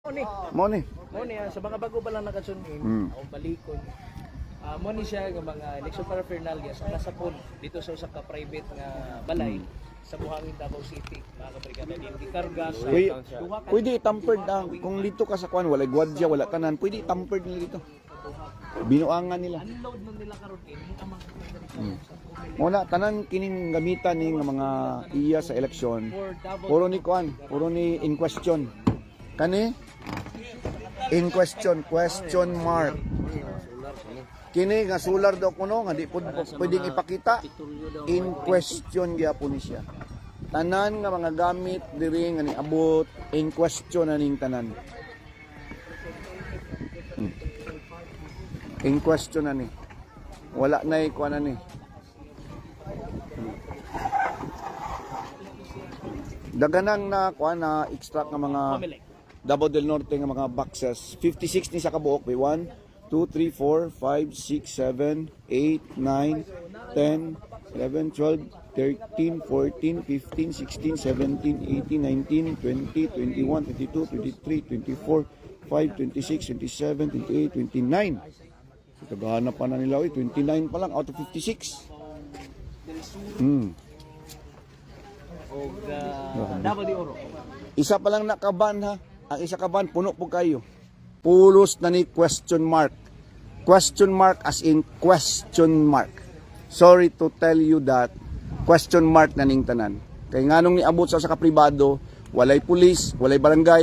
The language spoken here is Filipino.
Mo ni. Sa mga bago pa lang nakatsunin, akong balikon. Mo ni siya ng mga election paraphernalia sa nasapon dito sa usa ka private nga balay sa Buhangin, Davao City. Mga kabrigada din gikarga sa duha ka Pwede tampered kung dito ka sa kwan wala gwardiya, wala tanan, pwede tampered nila dito. Binuangan nila. unload nun nila karon kini ang mga Wala tanan kining gamitan ni nga mga iya sa eleksyon. for Davao. Puro ni kwan, puro ni in question. Kani in question mark. Kini nga solar daw kuno nga di pud pwedeng ipakita. In question gyapon ni siya. Tanan nga mga gamit diri nga niabot in question aning tanan. In question ani. Wala na kuan ani. Daganang na kuan na extract nga mga Davao del Norte nga mga boxes. 56 ni sa kabuok. 1, 2, 3, 4, 5, 6, 7, 8, 9, 10, 11, 12, 13, 14, 15, 16, 17, 18, 19, 20, 21, 22, 23, 24, 5, 26, 27, 28, 29. Kagahanap pa na nila. 29 pa lang out of 56. Davao de Oro. Isa pa lang nakaban ha. Ang isa kaban puno po kayo. Pulos na ni question mark. Question mark as in question mark. Sorry to tell you that question mark na ning tanan. Kay nganong niabot sa kapribado, walay pulis, walay barangay.